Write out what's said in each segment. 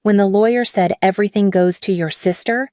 When the lawyer said everything goes to your sister,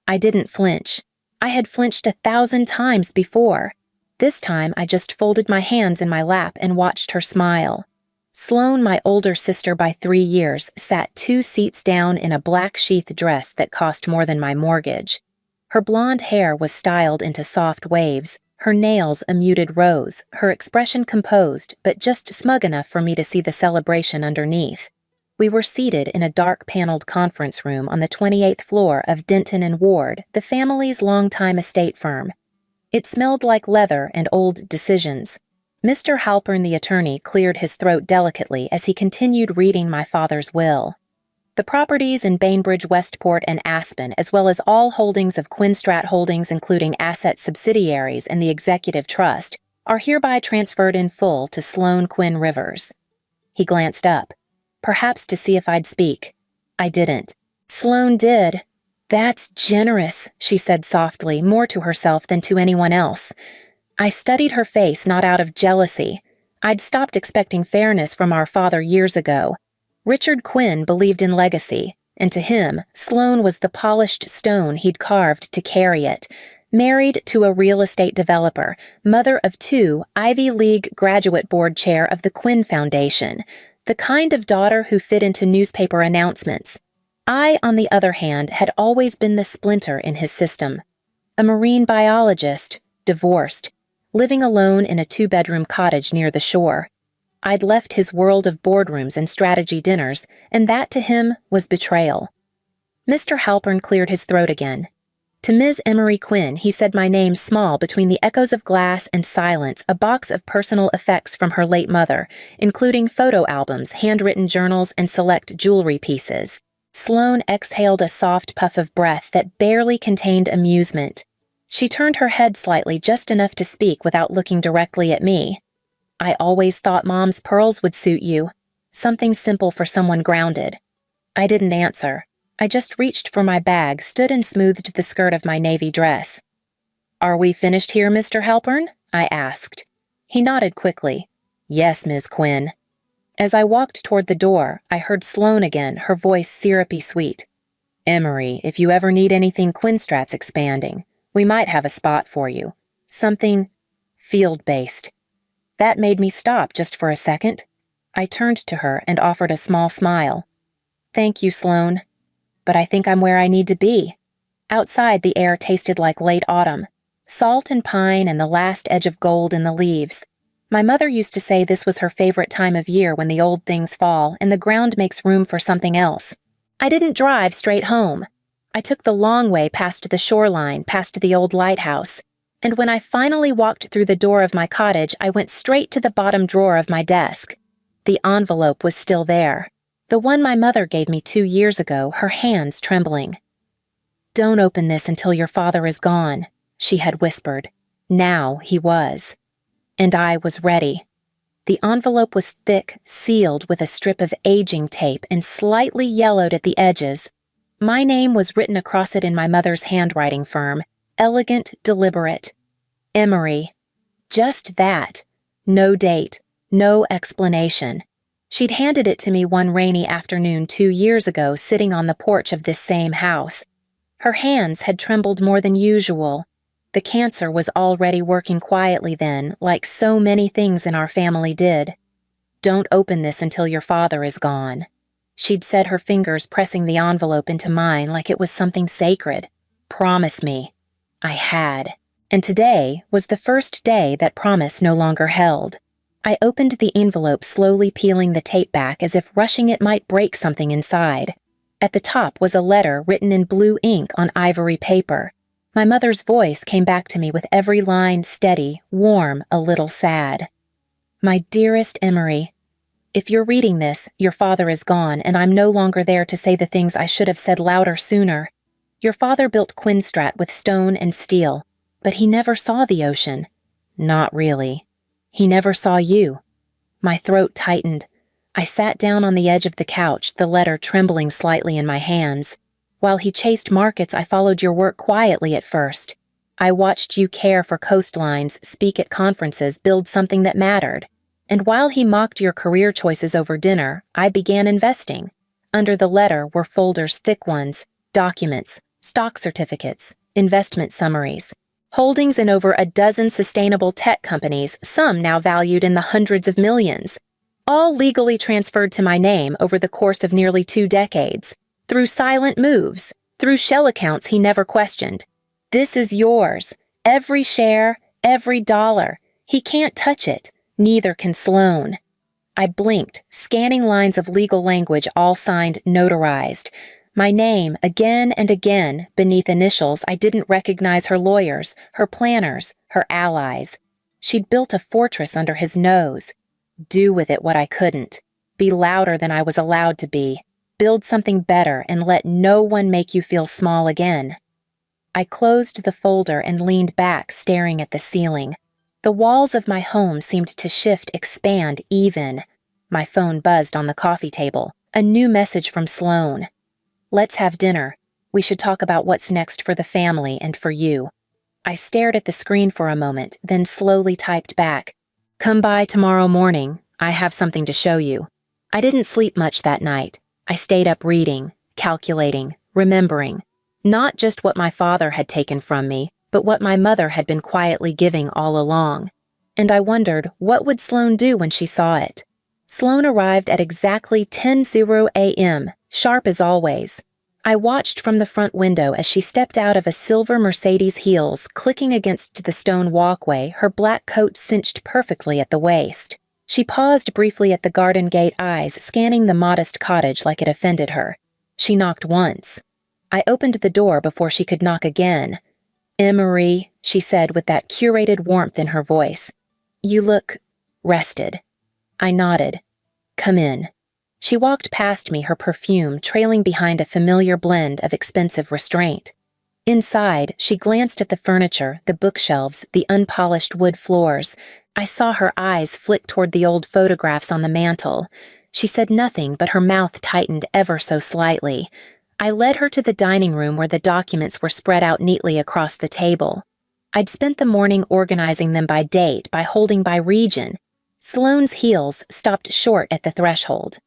I didn't flinch. I had flinched 1,000 times before. This time, I just folded my hands in my lap and watched her smile. Sloane, my older sister by 3 years, sat 2 seats down in a black sheath dress that cost more than my mortgage. Her blonde hair was styled into soft waves, her nails a muted rose, her expression composed, but just smug enough for me to see the celebration underneath. We were seated in a dark-paneled conference room on the 28th floor of Denton and Ward, the family's longtime estate firm. It smelled like leather and old decisions. Mr. Halpern, the attorney, cleared his throat delicately as he continued reading my father's will. The properties in Bainbridge, Westport, and Aspen, as well as all holdings of Quinstrat Holdings, including asset subsidiaries and the executive trust, are hereby transferred in full to Sloane Quinn Rivers. He glanced up, perhaps to see if I'd speak. I didn't. Sloane did. That's generous, she said softly, more to herself than to anyone else. I studied her face, not out of jealousy. I'd stopped expecting fairness from our father years ago. Richard Quinn believed in legacy, and to him, Sloane was the polished stone he'd carved to carry it. Married to a real estate developer, mother of 2, Ivy League graduate board chair of the Quinn Foundation, the kind of daughter who fit into newspaper announcements. I, on the other hand, had always been the splinter in his system. A marine biologist, divorced, living alone in a 2-bedroom cottage near the shore. I'd left his world of boardrooms and strategy dinners, and that to him was betrayal. Mr. Halpern cleared his throat again. To Ms. Emery Quinn, he said my name small between the echoes of glass and silence, a box of personal effects from her late mother, including photo albums, handwritten journals, and select jewelry pieces. Sloane exhaled a soft puff of breath that barely contained amusement. She turned her head slightly, just enough to speak without looking directly at me. I always thought Mom's pearls would suit you. Something simple for someone grounded. I didn't answer. I just reached for my bag, stood and smoothed the skirt of my navy dress. "Are we finished here, Mr. Halpern?" I asked. He nodded quickly. "Yes, Ms. Quinn." As I walked toward the door, I heard Sloane again, her voice syrupy sweet. "Emery, if you ever need anything Quinstrat's expanding, we might have a spot for you. Something field-based." That made me stop just for a second. I turned to her and offered a small smile. "Thank you, Sloane. But I think I'm where I need to be." Outside, the air tasted like late autumn. Salt and pine and the last edge of gold in the leaves. My mother used to say this was her favorite time of year when the old things fall and the ground makes room for something else. I didn't drive straight home. I took the long way past the shoreline, past the old lighthouse. And when I finally walked through the door of my cottage, I went straight to the bottom drawer of my desk. The envelope was still there. The one my mother gave me 2 years ago, her hands trembling. "Don't open this until your father is gone," she had whispered. Now he was. And I was ready. The envelope was thick, sealed with a strip of aging tape and slightly yellowed at the edges. My name was written across it in my mother's handwriting firm. Elegant, deliberate. Emery. Just that. No date. No explanation. She'd handed it to me one rainy afternoon 2 years ago, sitting on the porch of this same house. Her hands had trembled more than usual. The cancer was already working quietly then, like so many things in our family did. "Don't open this until your father is gone." She'd said, her fingers pressing the envelope into mine like it was something sacred. "Promise me." I had. And today was the first day that promise no longer held. I opened the envelope, slowly peeling the tape back as if rushing it might break something inside. At the top was a letter written in blue ink on ivory paper. My mother's voice came back to me with every line steady, warm, a little sad. "My dearest Emery, if you're reading this, your father is gone, and I'm no longer there to say the things I should have said louder sooner. Your father built Quinstrat with stone and steel, but he never saw the ocean. Not really. He never saw you." My throat tightened. I sat down on the edge of the couch, the letter trembling slightly in my hands. While he chased markets, I followed your work quietly at first. I watched you care for coastlines, speak at conferences, build something that mattered. And while he mocked your career choices over dinner, I began investing. Under the letter were folders, thick ones, documents, stock certificates, investment summaries, holdings in over a dozen sustainable tech companies, some now valued in the hundreds of millions, all legally transferred to my name over the course of nearly 2 decades, through silent moves, through shell accounts he never questioned. This is yours. Every share, every dollar. He can't touch it. Neither can Sloan. I blinked, scanning lines of legal language all signed notarized. My name, again and again, beneath initials I didn't recognize her lawyers, her planners, her allies. She'd built a fortress under his nose. Do with it what I couldn't. Be louder than I was allowed to be. Build something better and let no one make you feel small again. I closed the folder and leaned back, staring at the ceiling. The walls of my home seemed to shift, expand, even. My phone buzzed on the coffee table. A new message from Sloan. Let's have dinner. We should talk about what's next for the family and for you. I stared at the screen for a moment, then slowly typed back. Come by tomorrow morning. I have something to show you. I didn't sleep much that night. I stayed up reading, calculating, remembering. Not just what my father had taken from me, but what my mother had been quietly giving all along. And I wondered, what would Sloan do when she saw it? Sloan arrived at exactly 10:00 a.m., sharp as always. I watched from the front window as she stepped out of a silver Mercedes heels, clicking against the stone walkway, her black coat cinched perfectly at the waist. She paused briefly at the garden gate, eyes scanning the modest cottage like it offended her. She knocked once. I opened the door before she could knock again. Emery, she said with that curated warmth in her voice. You look rested. I nodded. Come in. She walked past me, her perfume trailing behind a familiar blend of expensive restraint. Inside, she glanced at the furniture, the bookshelves, the unpolished wood floors. I saw her eyes flick toward the old photographs on the mantel. She said nothing, but her mouth tightened ever so slightly. I led her to the dining room where the documents were spread out neatly across the table. I'd spent the morning organizing them by date, by holding by region. Sloane's heels stopped short at the threshold.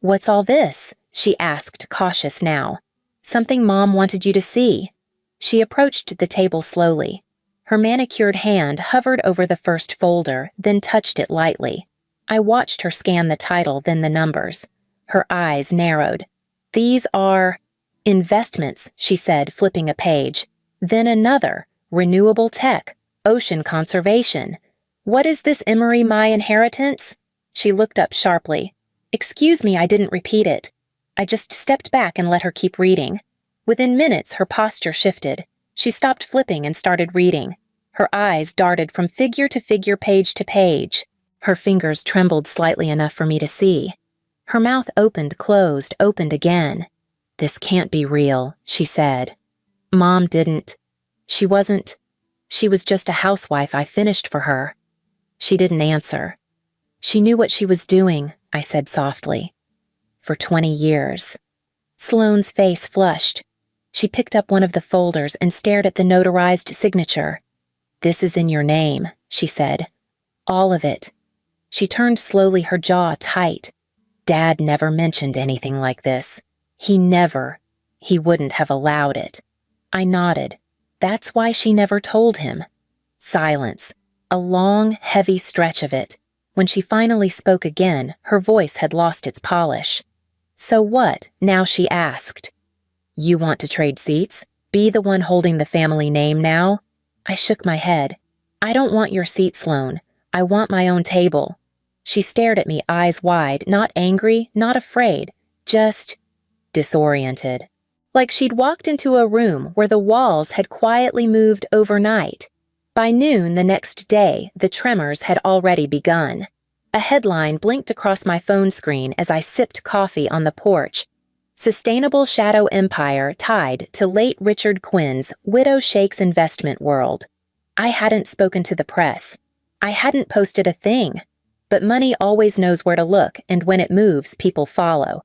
What's all this? She asked, cautious now. Something Mom wanted you to see. She approached the table slowly. Her manicured hand hovered over the first folder, then touched it lightly. I watched her scan the title, then the numbers. Her eyes narrowed. These are investments, she said, flipping a page. Then another, renewable tech, ocean conservation. What is this, Emery, my inheritance? She looked up sharply. Excuse me, I didn't repeat it. I just stepped back and let her keep reading. Within minutes, her posture shifted. She stopped flipping and started reading. Her eyes darted from figure to figure, page to page. Her fingers trembled slightly enough for me to see. Her mouth opened, closed, opened again. This can't be real, she said. Mom didn't. She was just a housewife. I finished for her. She didn't answer. She knew what she was doing, I said softly. For 20 years. Sloane's face flushed. She picked up one of the folders and stared at the notarized signature. This is in your name, she said. All of it. She turned slowly, her jaw tight. Dad never mentioned anything like this. He wouldn't have allowed it. I nodded. That's why she never told him. Silence. A long, heavy stretch of it. When she finally spoke again, her voice had lost its polish. So what, now, she asked. You want to trade seats? Be the one holding the family name now? I shook my head. I don't want your seat, Sloan. I want my own table. She stared at me, eyes wide, not angry, not afraid, just disoriented. Like she'd walked into a room where the walls had quietly moved overnight. By noon the next day, the tremors had already begun. A headline blinked across my phone screen as I sipped coffee on the porch. Sustainable Shadow Empire tied to late Richard Quinn's Widow Shakes investment world. I hadn't spoken to the press. I hadn't posted a thing. But money always knows where to look, and when it moves, people follow.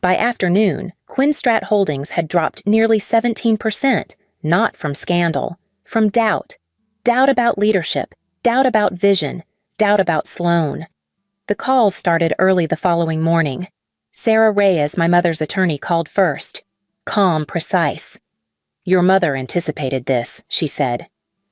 By afternoon, Quinstrat Holdings had dropped nearly 17%, not from scandal, from doubt. Doubt about leadership, doubt about vision, doubt about Sloan. The calls started early the following morning. Sarah Reyes, my mother's attorney, called first. Calm, precise. "Your mother anticipated this," she said.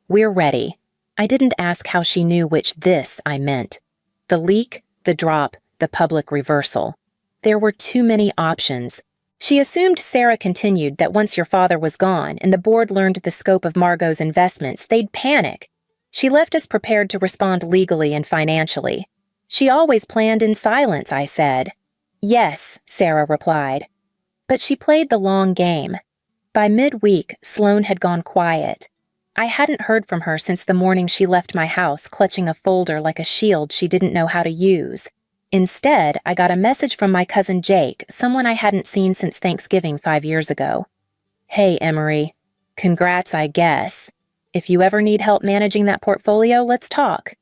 "We're ready." I didn't ask how she knew which "this" I meant. The leak, the drop, the public reversal. There were too many options. She assumed, Sarah continued, that once your father was gone and the board learned the scope of Margot's investments, they'd panic. She left us prepared to respond legally and financially. "She always planned in silence," I said. "Yes," Sarah replied. But she played the long game. By midweek, Sloan had gone quiet. I hadn't heard from her since the morning she left my house, clutching a folder like a shield she didn't know how to use. Instead, I got a message from my cousin Jake, someone I hadn't seen since Thanksgiving 5 years ago. "Hey, Emery. Congrats, I guess. If you ever need help managing that portfolio, let's talk."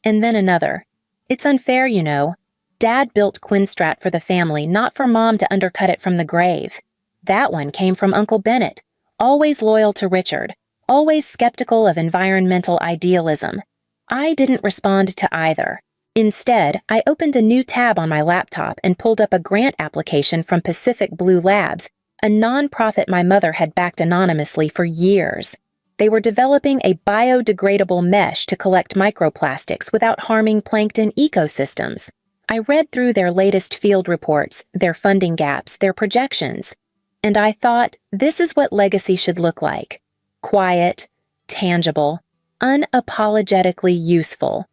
And then another. "It's unfair, you know. Dad built Quinstrat for the family, not for Mom to undercut it from the grave." That one came from Uncle Bennett, always loyal to Richard, always skeptical of environmental idealism. I didn't respond to either. Instead, I opened a new tab on my laptop and pulled up a grant application from Pacific Blue Labs, a nonprofit my mother had backed anonymously for years. They were developing a biodegradable mesh to collect microplastics without harming plankton ecosystems. I read through their latest field reports, their funding gaps, their projections. And I thought, this is what legacy should look like. Quiet, tangible, unapologetically useful.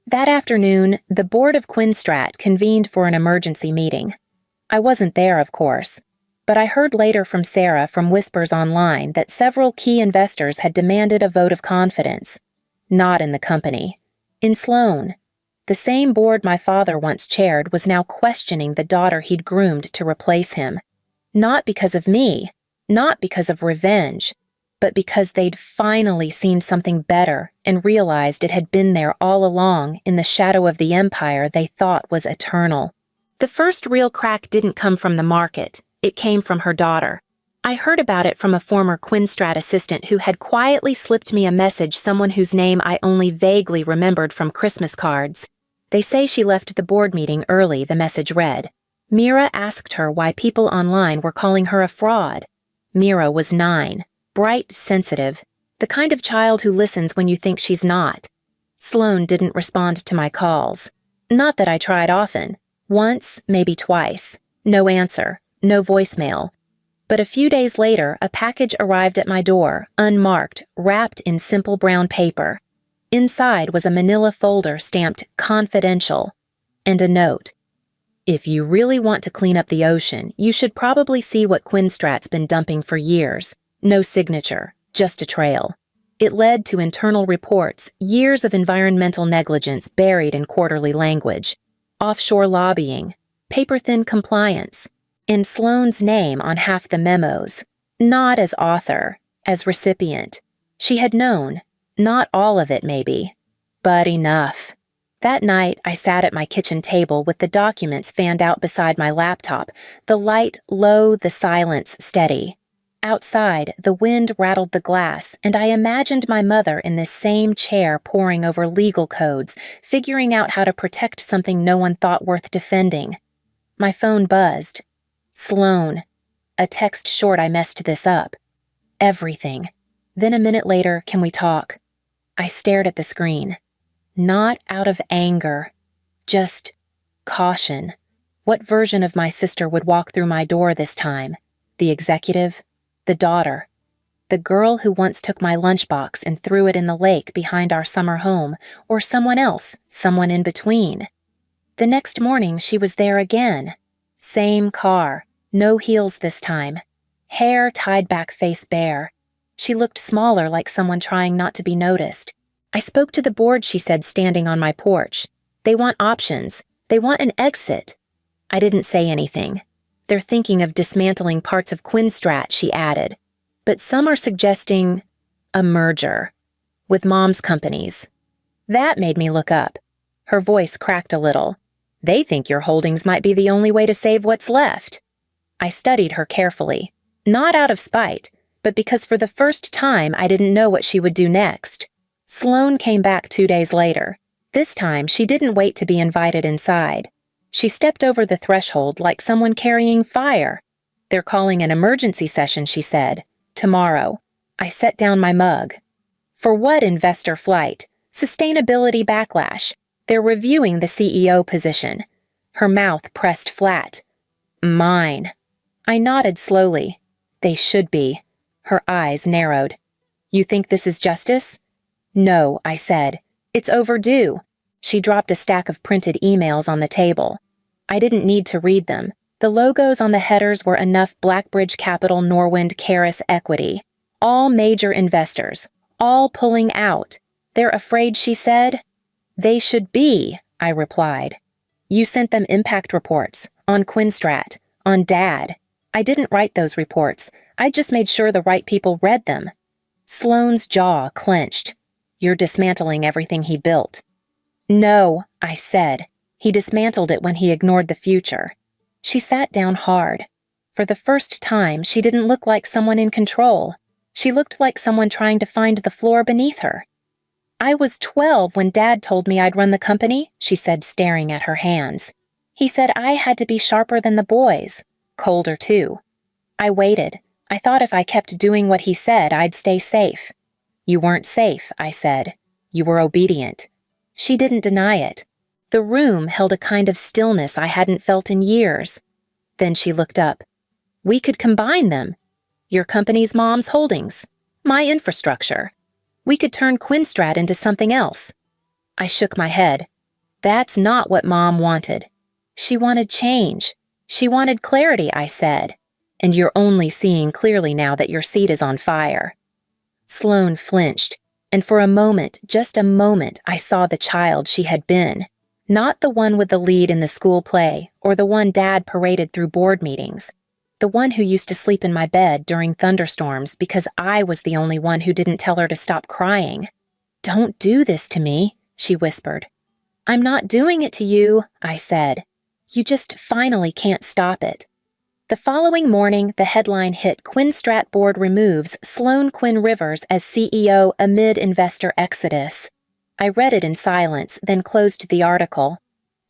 That afternoon, the board of Quinstrat convened for an emergency meeting. I wasn't there, of course, but I heard later from Sarah from Whispers Online that several key investors had demanded a vote of confidence. Not in the company. In Sloan. The same board my father once chaired was now questioning the daughter he'd groomed to replace him. Not because of me, not because of revenge, but because they'd finally seen something better and realized it had been there all along in the shadow of the empire they thought was eternal. The first real crack didn't come from the market. It came from her daughter. I heard about it from a former Quinstrat assistant who had quietly slipped me a message, someone whose name I only vaguely remembered from Christmas cards. "They say she left the board meeting early," the message read. Mira asked her why people online were calling her a fraud. Mira was 9, bright, sensitive, the kind of child who listens when you think she's not. Sloan didn't respond to my calls. Not that I tried often. Once, maybe twice. No answer, no voicemail. But a few days later, a package arrived at my door, unmarked, wrapped in simple brown paper. Inside was a manila folder stamped "Confidential" and a note. "If you really want to clean up the ocean, you should probably see what Quinstrat's been dumping for years. No signature, just a trail." It led to internal reports, years of environmental negligence buried in quarterly language, offshore lobbying, paper-thin compliance, and Sloan's name on half the memos. Not as author, as recipient. She had known, not all of it maybe, but enough. That night, I sat at my kitchen table with the documents fanned out beside my laptop, the light low, the silence steady. Outside, the wind rattled the glass, and I imagined my mother in this same chair poring over legal codes, figuring out how to protect something no one thought worth defending. My phone buzzed. Sloan. A text short I messed this up. Everything. Then a minute later, "Can we talk?" I stared at the screen. Not out of anger, just caution. What version of my sister would walk through my door this time? The executive? The daughter? The girl who once took my lunchbox and threw it in the lake behind our summer home, or someone else, someone in between? The next morning, she was there again. Same car, no heels this time. Hair tied back, face bare. She looked smaller, like someone trying not to be noticed. "I spoke to the board," she said, standing on my porch. "They want options. They want an exit." I didn't say anything. "They're thinking of dismantling parts of Quinstrat," she added. "But some are suggesting a merger with Mom's companies." That made me look up. Her voice cracked a little. "They think your holdings might be the only way to save what's left." I studied her carefully, not out of spite, but because for the first time I didn't know what she would do next. Sloan came back 2 days later. This time, she didn't wait to be invited inside. She stepped over the threshold like someone carrying fire. "They're calling an emergency session," she said. "Tomorrow." I set down my mug. "For what investor flight? Sustainability backlash. They're reviewing the CEO position." Her mouth pressed flat. "Mine." I nodded slowly. "They should be." Her eyes narrowed. "You think this is justice?" "No," I said. "It's overdue." She dropped a stack of printed emails on the table. I didn't need to read them. The logos on the headers were enough: Blackbridge Capital, Norwind, Caris Equity. All major investors. All pulling out. "They're afraid," she said. "They should be," I replied. "You sent them impact reports. On Quinstrat. On Dad." "I didn't write those reports. I just made sure the right people read them." Sloane's jaw clenched. "You're dismantling everything he built." "No," I said. "He dismantled it when he ignored the future." She sat down hard. For the first time, she didn't look like someone in control. She looked like someone trying to find the floor beneath her. "I was 12 when Dad told me I'd run the company," she said, staring at her hands. "He said I had to be sharper than the boys. Colder, too." I waited. I thought if I kept doing what he said, I'd stay safe. "You weren't safe," I said. "You were obedient." She didn't deny it. The room held a kind of stillness I hadn't felt in years. Then she looked up. "We could combine them. Your company's Mom's holdings. My infrastructure. We could turn Quinstrat into something else." I shook my head. "That's not what Mom wanted. She wanted change. She wanted clarity," I said. "And you're only seeing clearly now that your seat is on fire." Sloane flinched, and for a moment, just a moment, I saw the child she had been. Not the one with the lead in the school play, or the one Dad paraded through board meetings. The one who used to sleep in my bed during thunderstorms because I was the only one who didn't tell her to stop crying. "Don't do this to me," she whispered. "I'm not doing it to you," I said. "You just finally can't stop it." The following morning, the headline hit: "Quinstrat Board removes Sloane Quinn Rivers as CEO amid investor exodus." I read it in silence, then closed the article.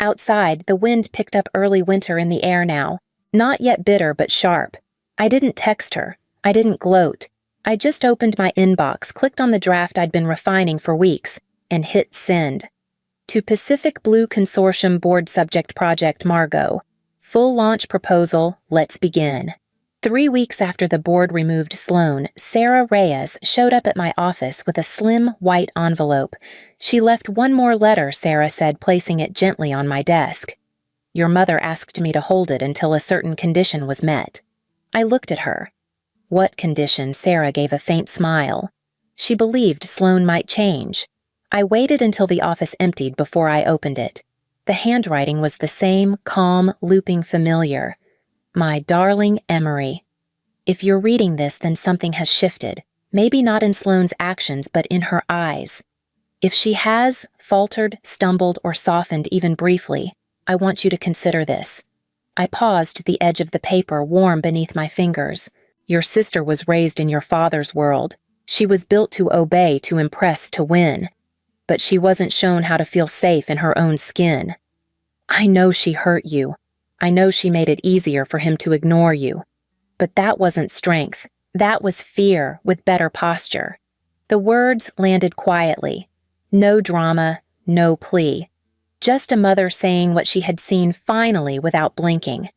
Outside, the wind picked up early winter in the air now, not yet bitter but sharp. I didn't text her. I didn't gloat. I just opened my inbox, clicked on the draft I'd been refining for weeks, and hit send. To Pacific Blue Consortium Board Subject Project Margot. Full launch proposal, let's begin. 3 weeks after the board removed Sloane, Sarah Reyes showed up at my office with a slim, white envelope. She left one more letter, Sarah said, placing it gently on my desk. "Your mother asked me to hold it until a certain condition was met." I looked at her. "What condition?" Sarah gave a faint smile. She believed Sloane might change. I waited until the office emptied before I opened it. The handwriting was the same, calm, looping familiar. "My darling Emery. If you're reading this, then something has shifted. Maybe not in Sloane's actions, but in her eyes. If she has faltered, stumbled, or softened even briefly, I want you to consider this." I paused, the edge of the paper warm beneath my fingers. "Your sister was raised in your father's world. She was built to obey, to impress, to win. But she wasn't shown how to feel safe in her own skin. I know she hurt you. I know she made it easier for him to ignore you. But that wasn't strength. That was fear with better posture." The words landed quietly. No drama, no plea. Just a mother saying what she had seen finally without blinking.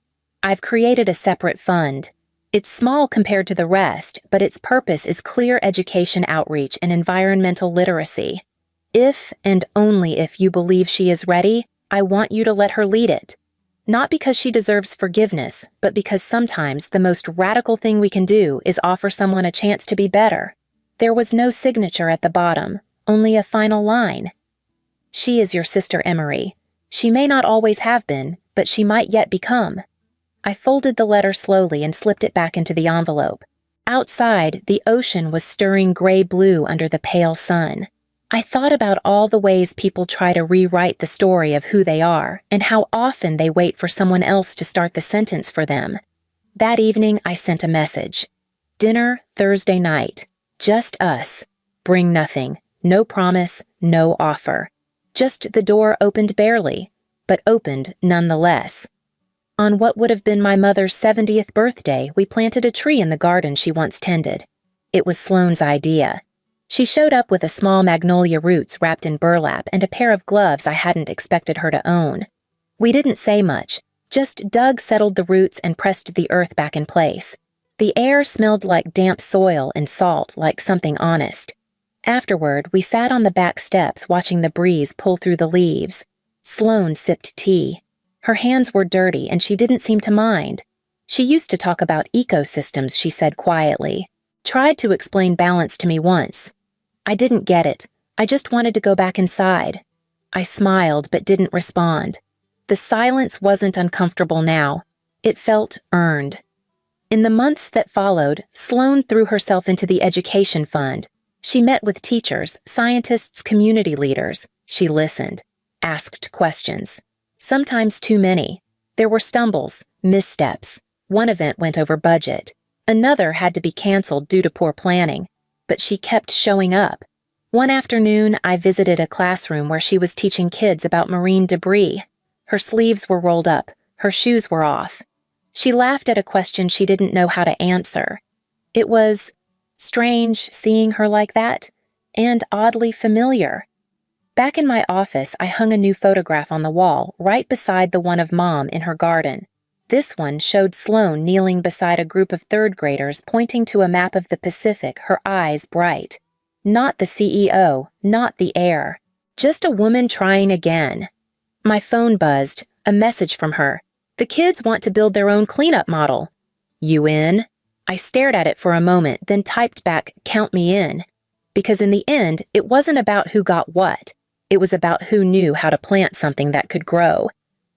"I've created a separate fund. It's small compared to the rest, but its purpose is clear education outreach and environmental literacy. If and only if you believe she is ready, I want you to let her lead it. Not because she deserves forgiveness, but because sometimes the most radical thing we can do is offer someone a chance to be better." There was no signature at the bottom, only a final line. "She is your sister Emery. She may not always have been, but she might yet become." I folded the letter slowly and slipped it back into the envelope. Outside, the ocean was stirring gray-blue under the pale sun. I thought about all the ways people try to rewrite the story of who they are, and how often they wait for someone else to start the sentence for them. That evening, I sent a message. "Dinner Thursday night. Just us. Bring nothing. No promise, no offer. Just the door opened barely. but opened nonetheless. On what would have been my mother's 70th birthday, we planted a tree in the garden she once tended. It was Sloane's idea. She showed up with a small magnolia roots wrapped in burlap and a pair of gloves I hadn't expected her to own. We didn't say much, just Doug settled the roots and pressed the earth back in place. The air smelled like damp soil and salt, like something honest. Afterward, we sat on the back steps watching the breeze pull through the leaves. Sloane sipped tea. Her hands were dirty and she didn't seem to mind. She used to talk about ecosystems, she said quietly. Tried to explain balance to me once. I didn't get it. I just wanted to go back inside. I smiled but didn't respond. The silence wasn't uncomfortable now. It felt earned. In the months that followed, Sloane threw herself into the education fund. She met with teachers, scientists, community leaders. She listened, asked questions. Sometimes too many. There were stumbles, missteps. One event went over budget. Another had to be canceled due to poor planning. But she kept showing up. One afternoon, I visited a classroom where she was teaching kids about marine debris. Her sleeves were rolled up. Her shoes were off. She laughed at a question she didn't know how to answer. It was strange seeing her like that, and oddly familiar. Back in my office, I hung a new photograph on the wall, right beside the one of Mom in her garden. This one showed Sloane kneeling beside a group of third graders pointing to a map of the Pacific, her eyes bright. Not the CEO, not the heir. Just a woman trying again. My phone buzzed, a message from her. The kids want to build their own cleanup model. You in? I stared at it for a moment, then typed back, count me in. Because in the end, it wasn't about who got what. It was about who knew how to plant something that could grow.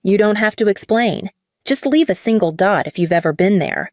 You don't have to explain. Just leave a single dot if you've ever been there.